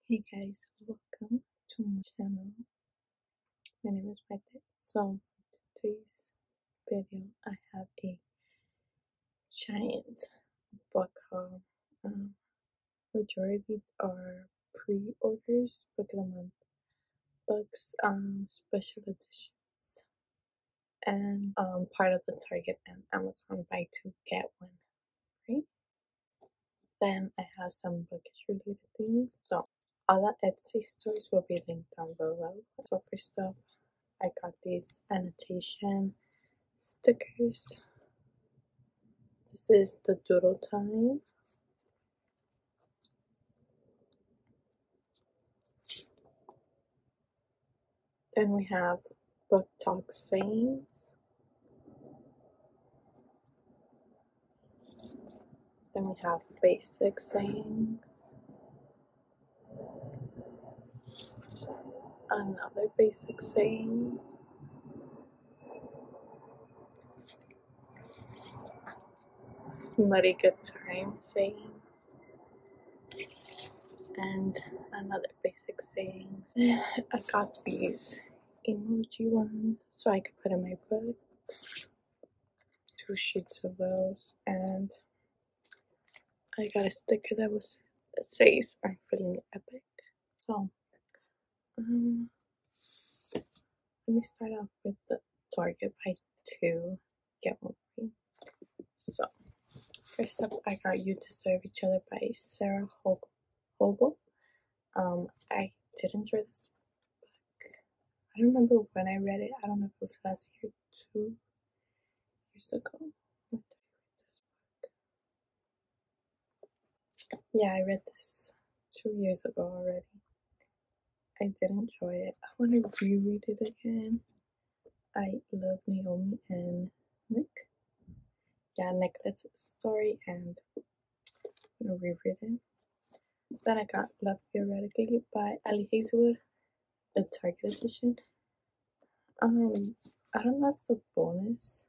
Hey guys, welcome to my channel. My name is Mete. So for today's video, I have a giant book haul. Majority are pre-orders, book of the month books, special editions, and part of the Target and Amazon buy two get one free. Then I have some bookish related things. So all the Etsy stores will be linked down below. So first up, I got these annotation stickers. This is the doodle time. Then we have book talk sayings. Then we have basic sayings. Another basic sayings. Smutty good time sayings. And another basic sayings. I got these emoji ones so I could put in my book. 2 sheets of those, and I got a sticker that says I'm feeling epic. So let me start off with the Target buy two get one free. So first up, I got You Deserve Each Other by Sarah Hogle. I did enjoy this book. I don't remember when I read it. I don't know if it was last year, 2 years ago. When did I read this book? Yeah, I read this 2 years ago already. I did enjoy it. I want to reread it again. I love Naomi and Nick. Yeah, Nick, that's a story, and I'm gonna reread it. Then I got Love Theoretically by Ali Hazelwood, the Target edition. I don't know if the bonus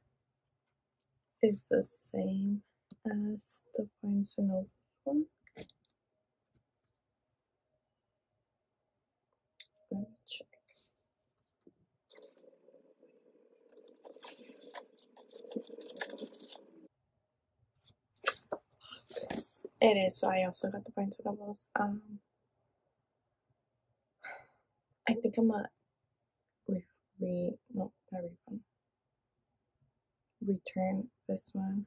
is the same as the Barnes and Noble one. Let me check. It is, so I also got the Barnes and Nobles. I think I'm a return this one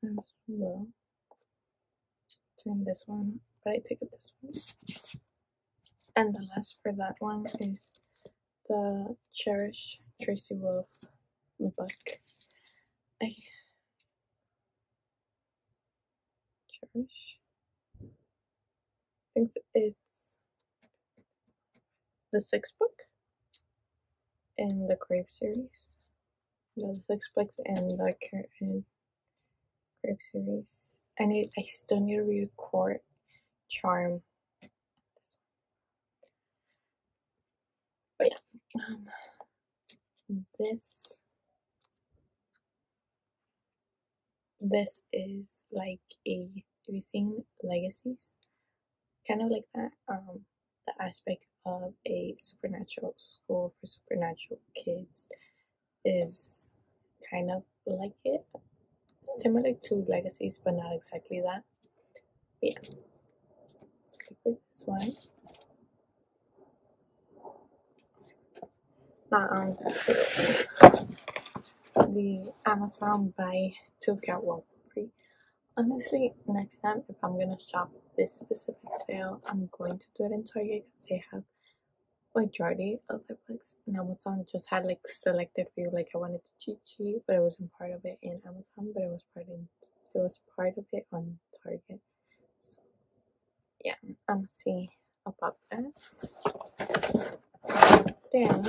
as well. Return this one, but I take it this one. And the last for that one is the Cherish Tracy Wolf book. I Cherish. I think it's the 6th book in the Crave series. Yeah, the 6th book in the Crave series. I still need to read Court Charm. But yeah, this is like have you seen Legacies? Kind of like that. The aspect of a supernatural school for supernatural kids is kind of like it. Similar to Legacies, but not exactly that. But yeah, let's click with this one. Now the Amazon buy two get one free. Honestly, next time if I'm gonna shop this specific sale, I'm going to do it in Target because they have majority of the books. And Amazon just had like selected few. Like I wanted to cheat sheet, but it wasn't part of it in Amazon, but it was part of it on Target. So yeah, I'm gonna see about that. Then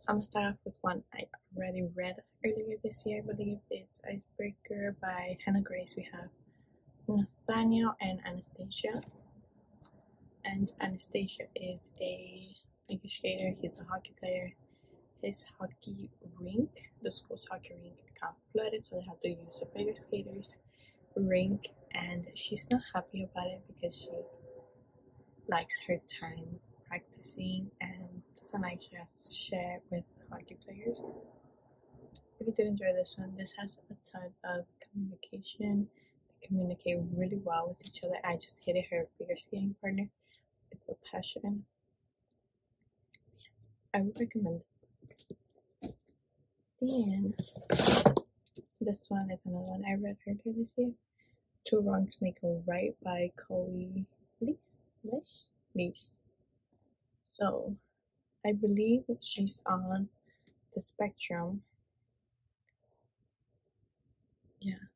I'm gonna start off with one I already read earlier this year. I believe it's Icebreaker by Hannah Grace. We have Nathaniel and Anastasia. And Anastasia is a figure skater. He's a hockey player. His hockey rink, the school's hockey rink, got flooded, so they had to use a figure skaters rink and she's not happy about it because she likes her time practicing and doesn't like she has to share with hockey players. If you did enjoy this one, this has a ton of communication. They communicate really well with each other. I just hated her figure skating partner with a passion. I would recommend this. Then this one is another one I read earlier this year. Two Wrongs Make a Right by Chloe Leach. So I believe she's on the spectrum. Yeah.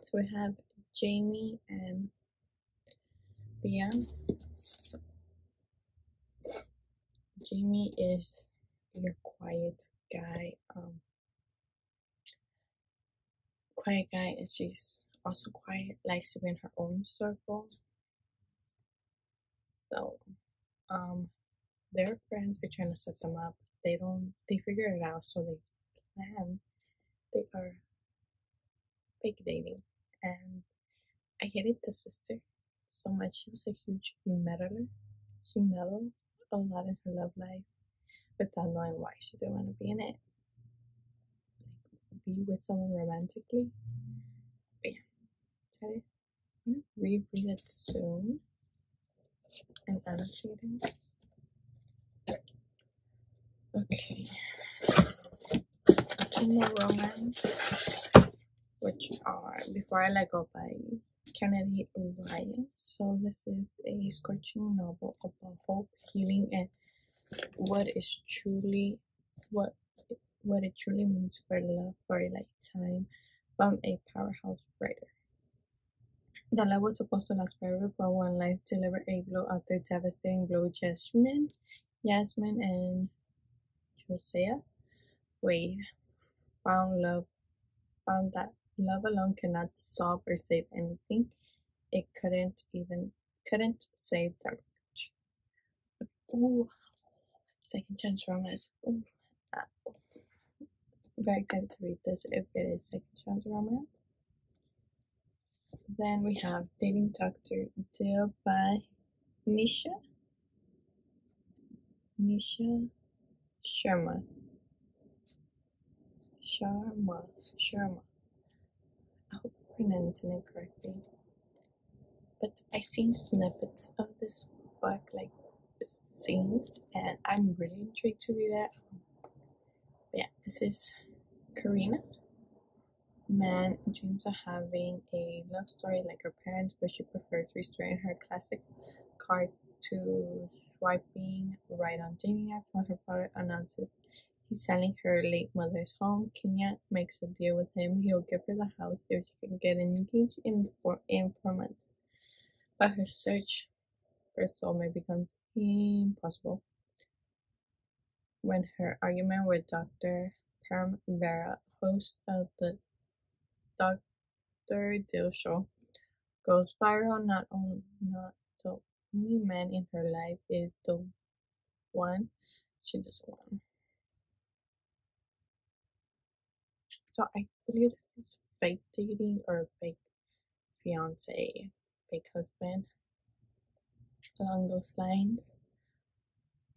So we have Jamie and Bian. So Jamie is your quiet guy, and she's also quiet, likes to be in her own circle. So, their friends are trying to set them up. They figure it out, so they plan. They are fake dating, and I hated the sister so much. She was a huge meddler. She meddled a lot in her love life without knowing why she didn't want to be in it. Be with someone romantically. But yeah, tell it. I'm gonna reread it soon and annotate it. Okay. Two more romance, which are Before I Let Go by Kennedy Ryan. So this is a scorching novel about hope, healing, and what it truly means for love for a lifetime from a powerhouse writer. The love was supposed to last forever, but when life delivered a blow after devastating blow, Yasmin and Josiah Wade found that love alone cannot solve or save anything. It couldn't save their marriage. Ooh, second chance romance. Ooh, very excited to read this if it is second chance romance. Then we have Dating Dr. Dill by Nisha Sharma. I hope I'm pronouncing it correctly. But I've seen snippets of this book, like scenes, and I'm really intrigued to read it. But yeah, this is Karina. Man dreams of having a love story like her parents, but she prefers restoring her classic card to swiping right on dating apps when her father announces he's selling her late mother's home. Kenya makes a deal with him. He'll give her the house if she can get engaged in 4 months. But her search for soulmate becomes impossible when her argument with Dr. Param Vera, host of the Dr. Dill show, goes viral. Not the only man in her life is the one she doesn't want. So I believe this is fake dating or fake fiance, fake husband, along those lines.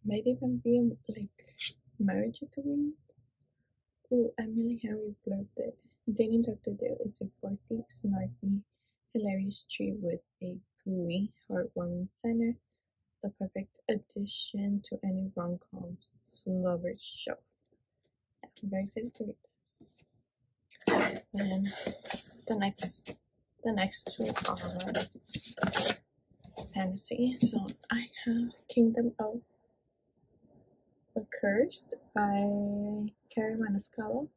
Might even be like marriage agreement. Oh, Emily Henry blurbed it. Dating Dr. Dale is a quirky, snarky, hilarious treat with a gooey, heartwarming center, the perfect addition to any rom-com's lovers show. I'm very excited to read this. Then the next two are fantasy. So I have Kingdom of the Cursed by Carrie Maniscalco.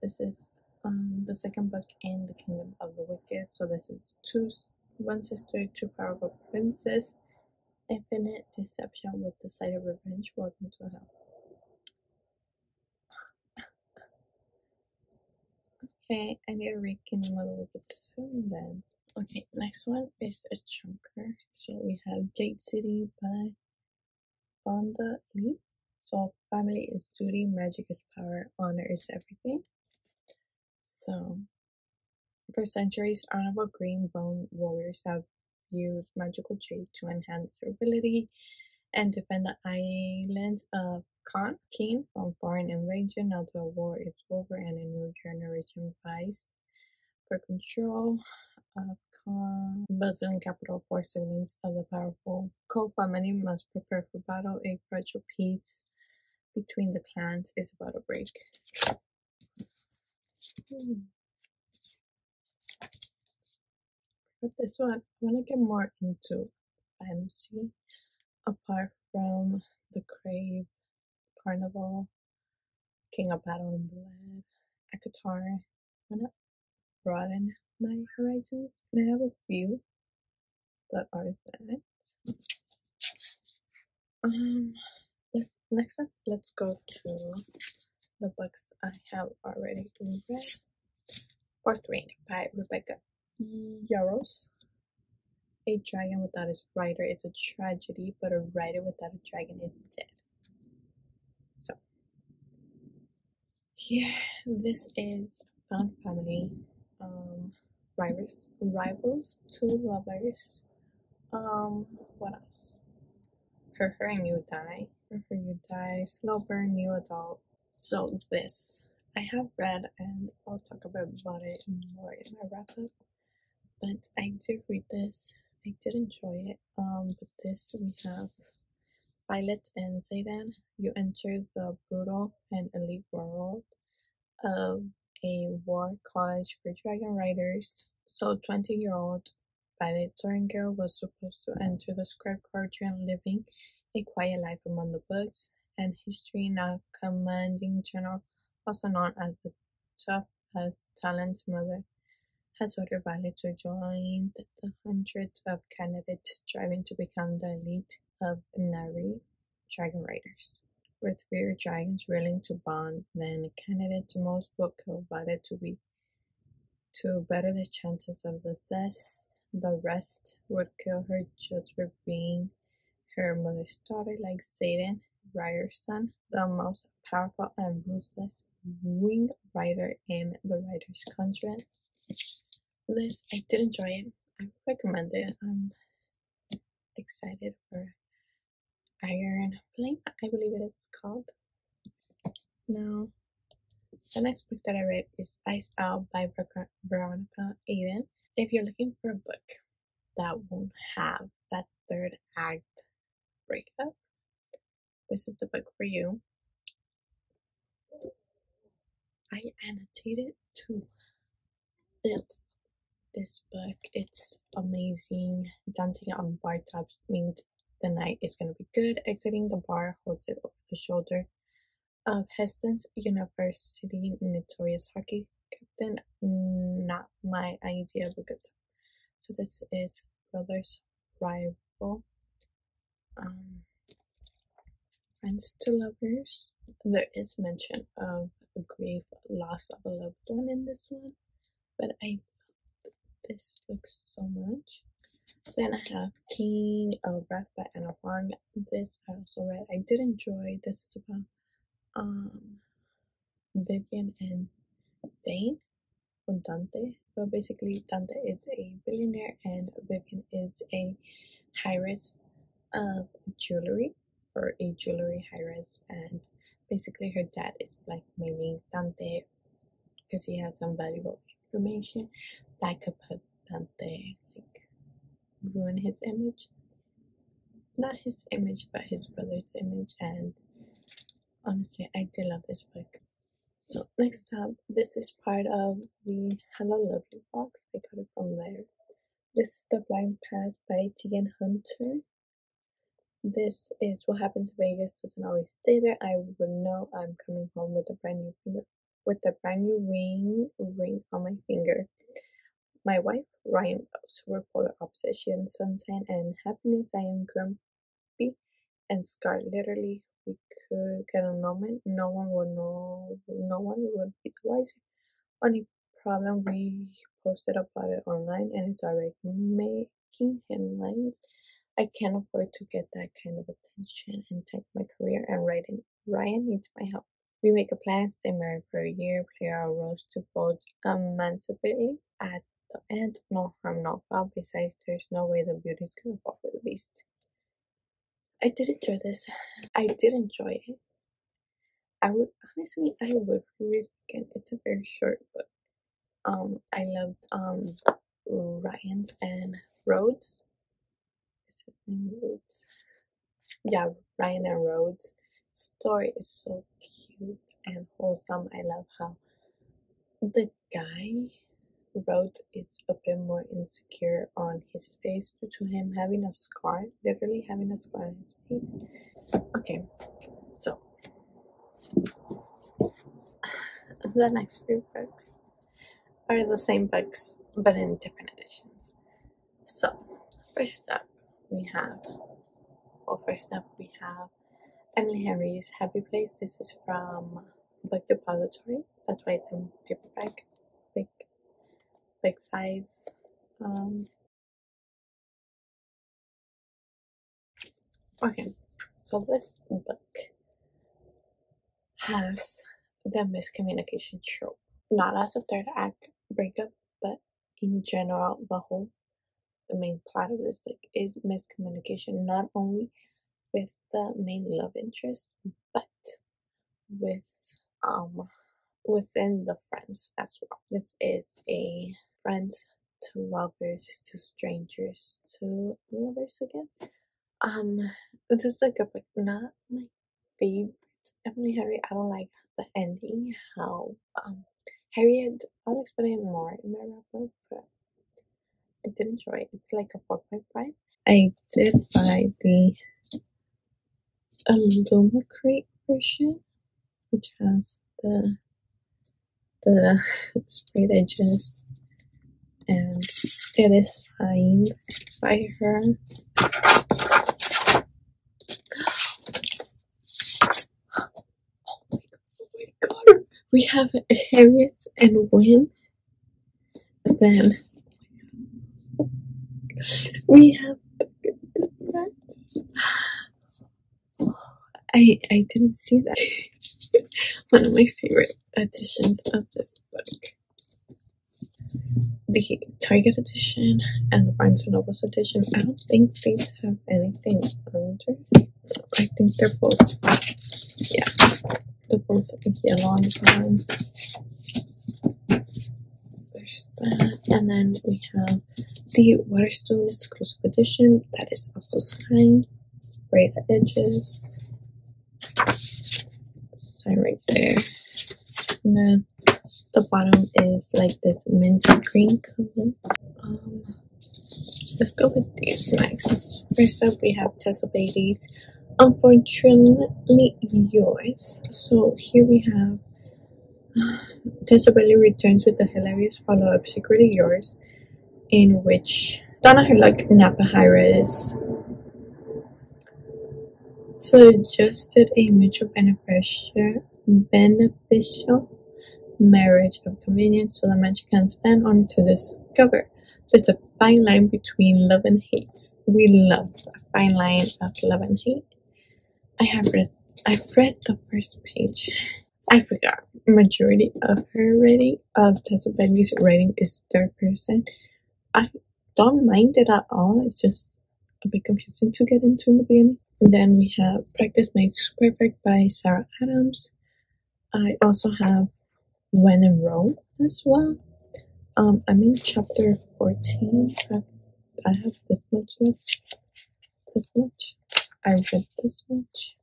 This is the second book in the Kingdom of the Wicked. So this is one sister, two powerful princes, infinite deception with the sight of revenge. Welcome to hell. Okay, I need to read Kingdom of the Wicked soon then. Okay, next one is a chunker. So we have Jade City by Fonda Lee. So family is duty, magic is power, honor is everything. So For centuries, honorable green bone warriors have used magical jade to enhance their ability and defend the islands of Keen from foreign invasion. Now the war is over and a new generation fights for control of Brazilian capital. For civilians of the powerful Ko family must prepare for battle. A fragile peace between the clans is about to break. But this one, I want to get more into fantasy. Apart from the Crave, Carnival, King of Battle and Blood, ACOTAR, I want to broaden my horizons, and I have a few that are that. Um, Next up, let's go to the books I have already read. Fourth Ring by Rebecca Yarros. A dragon without its rider is a tragedy, but a rider without a dragon is dead. So, here, this is found family, rivals, two lovers. What else? Her and You Die. Her You Die. Slow burn, new adult. So this I have read, and I'll talk about it more in my wrap up. But I did read this. I did enjoy it. With this we have Violet and Zayden. You enter the brutal and elite world of a war college for dragon riders. So 20-year-old Violet Sorrengail was supposed to enter the scribe quadrant, living a quiet life among the books and history. Now commanding general, also known as the tough as Talon's mother, has ordered Violet to join the hundreds of candidates striving to become the elite of Nari dragon riders. With fewer dragons willing to bond, then candidates most will kill Violet to better their chances of success. The rest would kill her just for being her mother's daughter, like Zayden Ryerson, the most powerful and ruthless wing rider in the Riders' Convent. This, I did enjoy it. I recommend it. I'm excited for Iron Flame, I believe it is called. Now, the next book that I read is Iced Out by Veronica Aiden. If you're looking for a book that won't have that third act breakup, this is the book for you. I annotated to this book. It's amazing. Dancing on bar tops means the night is gonna be good. Exiting the bar holds it over the shoulder of Heston's University notorious hockey captain. Not my idea of a good time. So this is Brothers Rival. Friends to lovers. There is mention of a grief loss of a loved one in this one, but I love this book so much. Then I have King of Wrath by Anna Huang. This I also read. I did enjoy. This is about Vivian and Dane or Dante. But basically Dante is a billionaire and Vivian is a heiress of jewelry, or a jewelry heiress, and basically her dad is blackmailing Dante because he has some valuable information that could put Dante, ruin his image. Not his image, but his brother's image, and honestly, I did love this book. So next up, this is part of the Hello Lovely box. I got it from there. This is The Blind Path by Tegan Hunter. This is what happens to Vegas doesn't always stay there. I would know I'm coming home with a brand new finger, with a brand new ring on my finger. My wife, Ryan Rose, we're polar opposites. She is sunshine and happiness. I am grumpy and scarred. Literally, we could get a moment. No one would know. No one would be the wiser. Only problem, we posted about it online and it's already making headlines. I can't afford to get that kind of attention and take my career and writing. Ryan needs my help. We make a plan, stay married for a year, play our roles to fold emancipately. At the end, no harm, no foul. Besides, there's no way the beauty's gonna fall for the beast. I did enjoy this. I did enjoy it. I would honestly, I would read it again. It's a very short book. I loved Ryan's and Rhodes. Is his name Rhodes? Yeah, Ryan and Rhodes. Story is so cute and wholesome. I love how the guy Rhodes is a bit more insecure on his face due to him having a scar, literally having a scar on his face. Okay, so the next few books are the same books but in different editions. So, first up we have Emily Henry's Happy Place. This is from Book Depository. That's why it's in paperback, big size. Okay, so this book has the miscommunication trope, not as a third act breakup, but in general, the main plot of this book is miscommunication, not only with the main love interest, but with within the friends as well. This is a friends to lovers to strangers to lovers again. This is a good book, not my favorite Emily Henry. I don't like the ending. How Harriet, I'll explain more in my wrap up, but I did enjoy it. It's like a 4.5. I did buy the Illumicrate version, which has the sprayed edges, and it is signed by her. Oh my god, we have Harriet and Win. Then we have I didn't see that. One of my favorite editions of this book. The Target edition and the Barnes & Noble's edition. I don't think these have anything under. I think they're both, yeah, they're both yellow on the bottom. There's that, and then we have the Waterstone exclusive edition that is also signed, sprayed edges, sign right there. And then the bottom is like this minty green color. Let's go with these next. First up, we have Tessa Bailey's Unfortunately Yours. So here we have Tessa Bailey returns with the hilarious follow-up Secretly Yours, in which Donna Herlock Napa Harris suggested a mutual beneficial marriage of convenience so that man can stand on to discover there's a fine line between love and hate. We love a fine line of love and hate. I've read the first page. I forgot. Majority of her writing, of Tessa Bailey's writing, is third person. I don't mind it at all. It's just a bit confusing to get into in the beginning. And then we have Practice Makes Perfect by Sarah Adams. I also have When in Rome as well. I'm in chapter 14. I have this much left. This much. I read this much.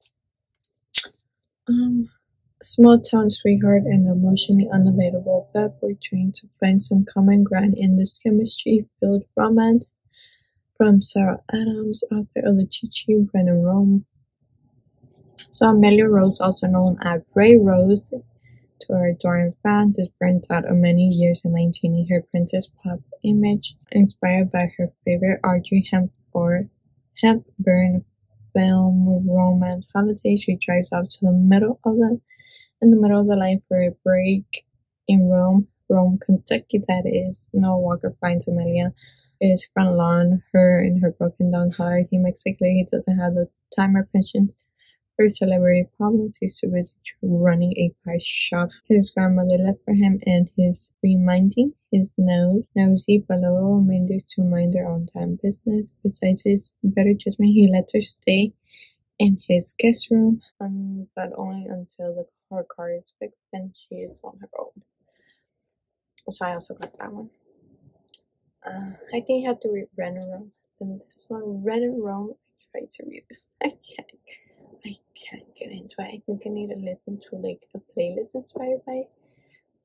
Small town sweetheart and emotionally unavailable bad boy trying to find some common ground in this chemistry-filled romance from Sarah Adams, author of the Chi-Chi When in Rome. So Amelia Rose, also known as Ray Rose, to her adoring fans, is burnt out of many years in maintaining her princess pop image. Inspired by her favorite Audrey Hepburn film romance Holiday, she drives off to the middle of the line for a break in Rome, Kentucky. That is. Noah Walker finds Amelia is front lawn, her in her broken down car. He makes it clear he doesn't have the time or patience Her celebrity problems used to busy running a pie shop his grandmother left for him and his reminding his nosy but loyal reminders to mind their own damn business. Besides his better judgment, he lets her stay in his guest room, but only until her car is fixed, then she is on her own. So I also got that one. I think I had to read Ren and Rome. Then this one, Ren and Rome, I tried to read it. I can't get into it. I think I need to listen to like a playlist inspired by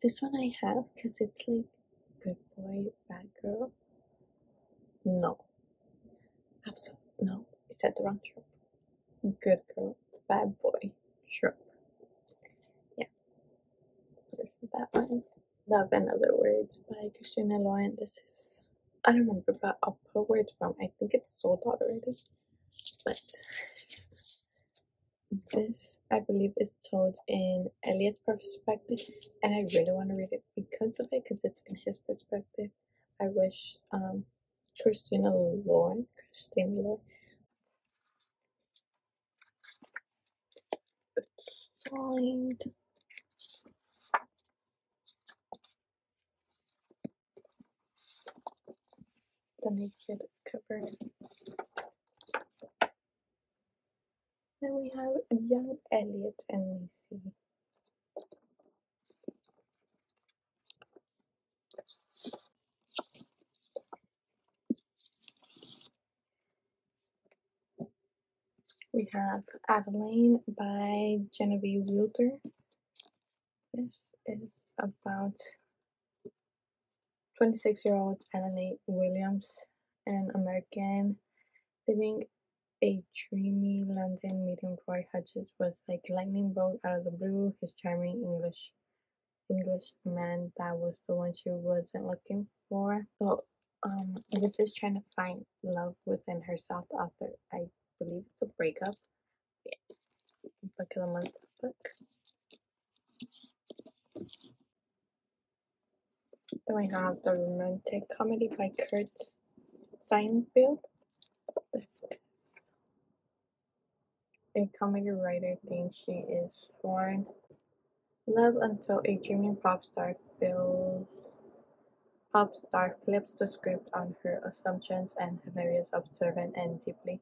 this one I have because it's like good boy, bad girl. No, absolutely no. I said the wrong trope. Good girl, bad boy, trope. Yeah, this is that one. Love and Other Words by Christina Lauren. This is I don't remember, but I'll put where it's from. I think it's sold out already, but this, I believe, is told in Elliot's perspective, and I really want to read it because of it, because it's in his perspective. I wish Christina Lauren, it's signed. The naked cover. Then we have Young Elliot and Macy. We have Adeline by Genevieve Wilder. This is about 26-year-old Adeline Williams, an American living a dreamy London meeting Roy Hodges was like lightning bolt out of the blue. His charming English man that was the one she wasn't looking for. So this is trying to find love within herself after I believe it's a breakup. Yeah. Book of the month book. Then we have the romantic comedy by Kurt Steinfeld. This is a comedy writer thinks she is sworn love until a dreaming pop star flips the script on her assumptions and hilarious, observant, and deeply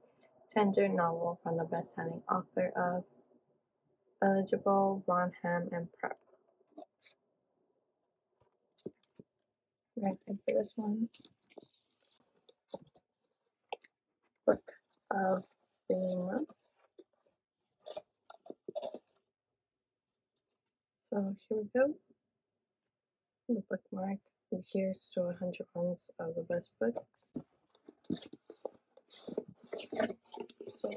tender novel from the best-selling author of Eligible, Ron Ham, and Prep. Right for this one. Book of the month. So here we go. The bookmark. Here's to 100 months of the best books. So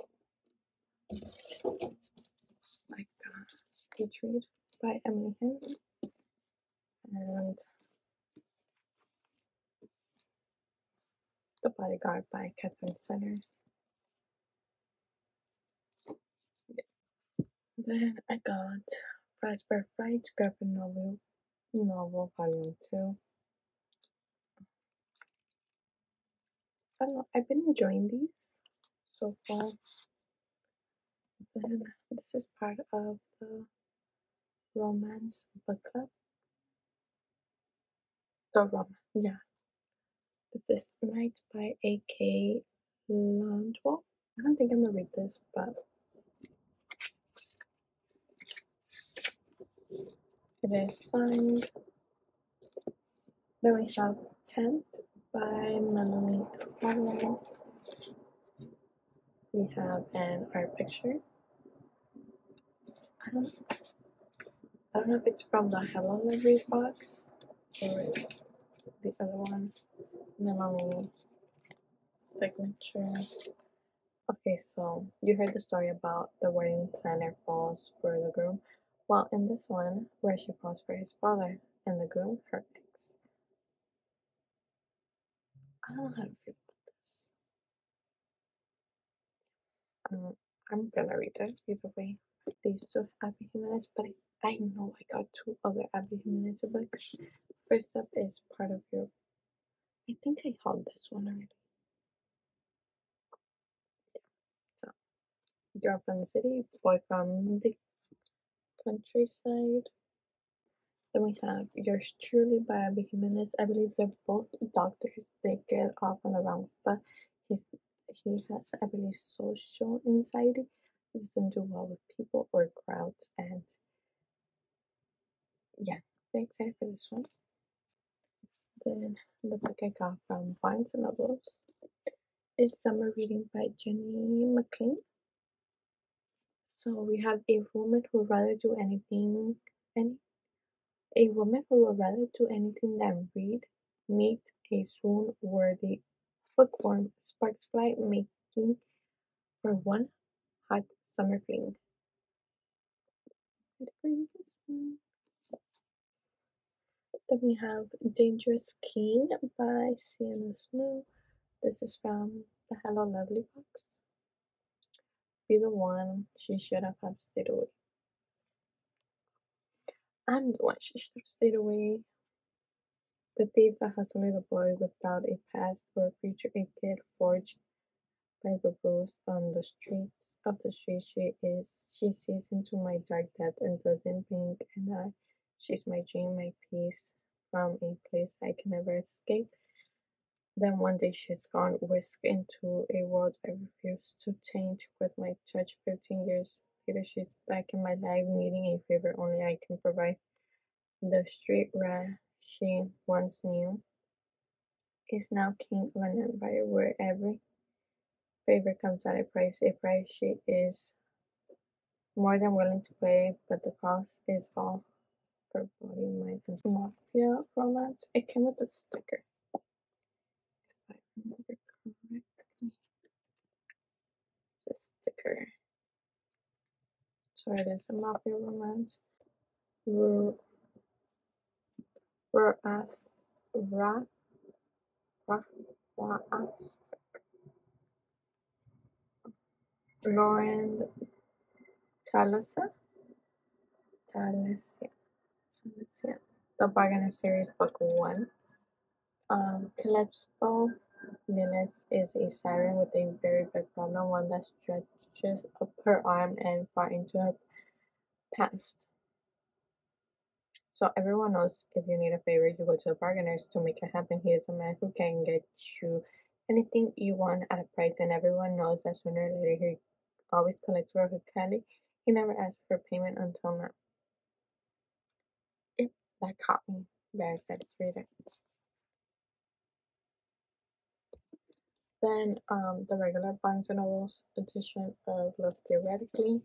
I got Peach Read by Emily Henry and The Bodyguard by Catherine Senner. Then I got Fazbear Fright graphic novel volume 2. I don't know, I've been enjoying these so far. Then this is part of the romance book club. Yeah. The Fifth Night by A.K. Landwell. I don't think I'm gonna read this, but it is signed. Then we have Tent by Melanie Harlow. We have an art picture. I don't know if it's from the Hello Library box or the other one. Melanie signature. Okay, so you heard the story about the wedding planner falls for the groom. Well, in this one, Rishi falls for his father and the groom, her ex. I don't know how to feel about this. I'm gonna read it either way. These two Abby Jimenez, but I know I got two other Abby Jimenez books. First up is Part of Your. I think I held this one already. So girl from the city, boy from the countryside. Then we have Yours Truly by Abby Jimenez. I believe they're both doctors. They get often around he's he has, I believe, social anxiety. He doesn't do well with people or crowds, and yeah, very excited for this one. Then the book I got from Barnes and Nobles is Summer Reading by Jenny McLean. So we have a woman who would rather do anything, and a woman who would rather do anything than read, meet a swoon-worthy bookworm sparks fly, making for one hot summer fling. Then we have Dangerous King by Sienna Snow. This is from the Hello Lovely box. Be the one she should have stayed away. I'm the one she should have stayed away. The thief that has only the boy without a past or future, a kid forged by the rules on the streets of the street she sees into my dark depth and doesn't blink an eye. She's my dream, my peace from a place I can never escape. Then one day she's gone, whisked into a world I refuse to taint with my touch. 15 years later, she's back in my life, needing a favor only I can provide. The street rat she once knew is now king of an empire where every favor comes at a price she is more than willing to pay, but the cost is all her body, mind, and mafia romance. It came with a sticker, if I remember correctly. It's a sticker. So it is a mafia romance. Ras, Ra, Ra, Raas, Lauren Talasa, Talasia, Talasia. The Bargainer Series, Book 1. Calypso Lilith is a siren with a very big problem, one that stretches up her arm and far into her past. So everyone knows if you need a favor, you go to the bargainers to make it happen. He is a man who can get you anything you want at a price, and everyone knows that sooner or later he always collects for Kelly. He never asked for payment until now. Yep, that caught me. Very excited to read it. Then the regular Barnes and Nobles edition of Love Theoretically.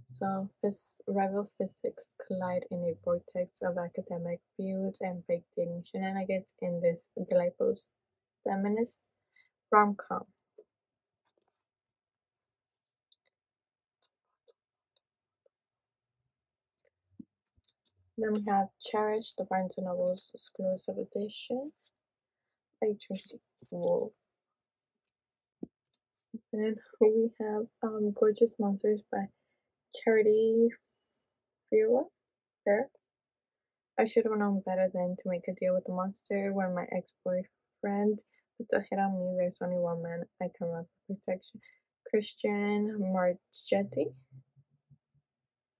So rival physics collide in a vortex of academic feuds and fake dating shenanigans in this delightful feminist rom-com. Then we have Cherish, the Barnes and Nobles exclusive edition by Tracy Wolff. Then we have Gorgeous Monsters by Charity Fair. I should have known better than to make a deal with the monster. When my ex-boyfriend puts a hit on me, there's only one man I can run for protection. Christian Marchetti,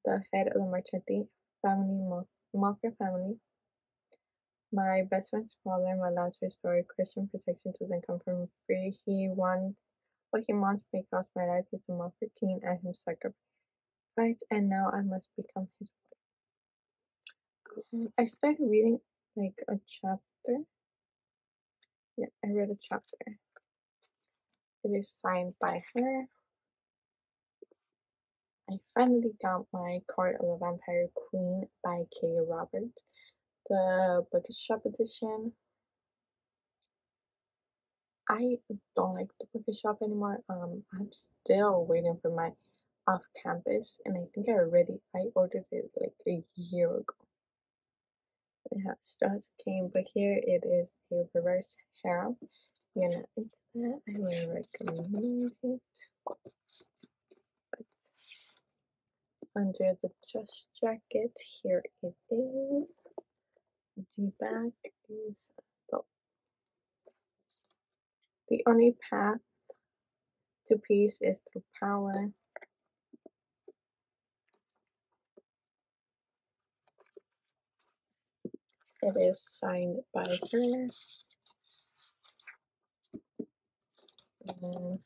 the head of the Marchetti family, mafia family. My best friend's father, my last resort, Christian protection doesn't come from free. What he wants may cost my life. He's a mafia king and him sacrifice, and now I must become his wife. I started reading like a chapter. Yeah, I read a chapter. It is signed by her. I finally got my Card of the Vampire Queen by Katie Roberts. The Bookshop edition. I don't like the Bookshop anymore. I'm still waiting for my off campus, and I think I ordered it like a year ago. It still hasn't came, but here it is a reverse harem. You're not into that, I would recommend it. But under the chest jacket, here it is. The back is the only path to peace is through power. It is signed by her. And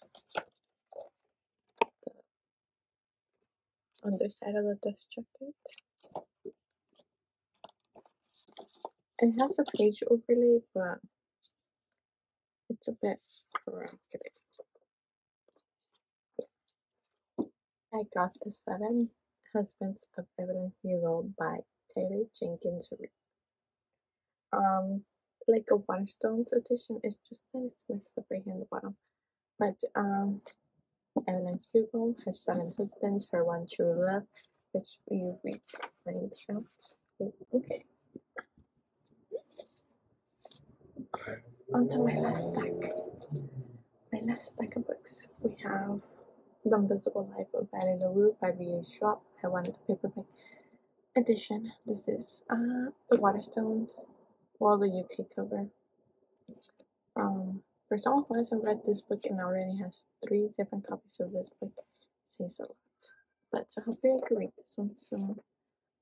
underside of the dust jacket. It has a page overlay, but it's a bit raggedy. I got the 7 Husbands of Evelyn Hugo by Taylor Jenkins Reid. Like a Waterstones edition, it's just that it's messed up right here in the bottom. But Evelyn Hugo, her 7 husbands, her 1 true love, which you read find out. Okay. On to my last stack. My last stack of books. We have The Invisible Life of Addie LaRue by V.A. Schwab. I wanted the paperback edition. This is the Waterstones, well, the UK cover. For someone who hasn't read this book and already has 3 different copies of this book, it says a lot. But so hopefully I can read this one soon.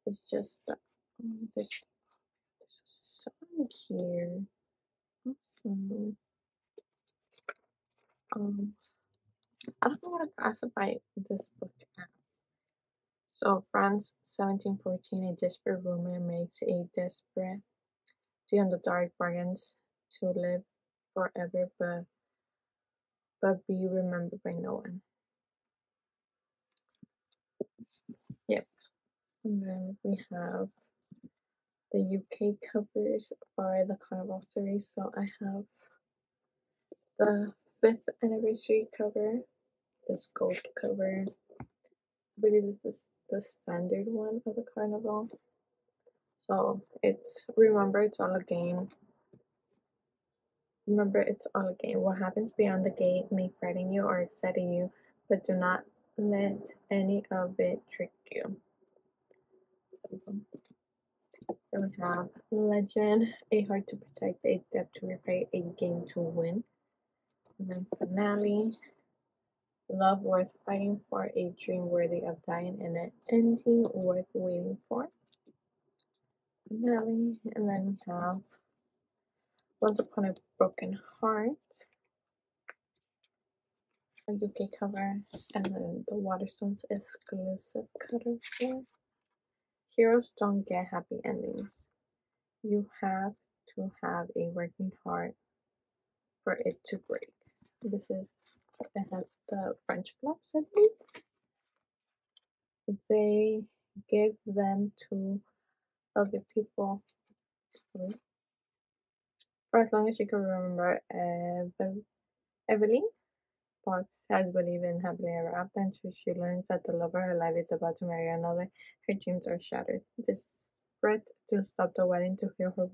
It's just there's a song here. Awesome. I don't know what to classify this book as. So France 1714, a desperate woman makes a desperate deal in the dark, bargains to live forever but be remembered by no one. Yep. And then we have the UK covers for the Carnival series. So I have the 5th anniversary cover, this gold cover. I believe this is the standard one of the Carnival. So it's remember it's all a game. Remember it's all a game. What happens beyond the gate may frighten you or excite you, but do not let any of it trick you. Then we have Legend, a heart to protect, a debt to repay, a game to win. And then Finale, love worth fighting for, a dream worthy of dying, and an ending worth waiting for. Finale, and then we have Once Upon a Broken Heart, a UK cover, and then the Waterstones exclusive cover here. Heroes don't get happy endings. You have to have a working heart for it to break. This is, it has the French flaps, I believe. They give them to other people for as long as you can remember. Evelyn Fox has believed in happily ever after until she learns that the love of her life is about to marry another. Her dreams are shattered. Desperate to stop the wedding to heal her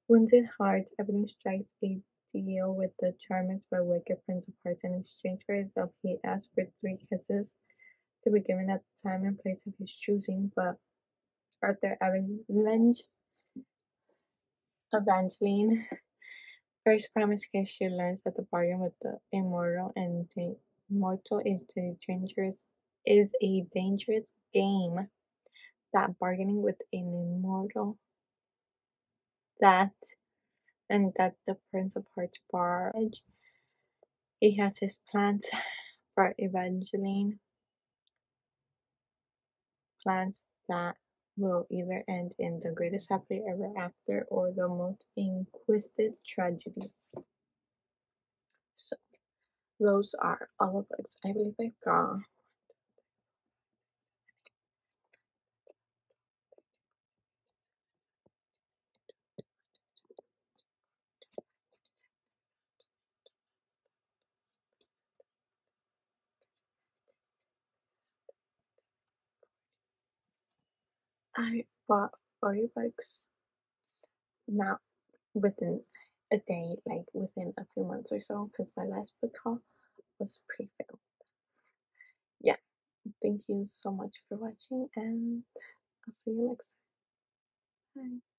wounded heart, Evelyn strikes a deal with the charming but wicked Prince of Hearts. In exchange for his love, he asks for 3 kisses to be given at the time and place of his choosing, but Arthur Evangeline first promised kiss, she learns that the bargain with the immortal and the immortal is a dangerous game. That bargaining with an immortal, that the Prince of Hearts far edge. He has his plans for Evangeline, plans that will either end in the greatest happily ever after or the most inquisitive tragedy. So those are all the books I believe I've got. I bought 40 books not within a day, like within a few months or so, because my last book haul was pre-filmed. Yeah, thank you so much for watching, and I'll see you next time. Bye.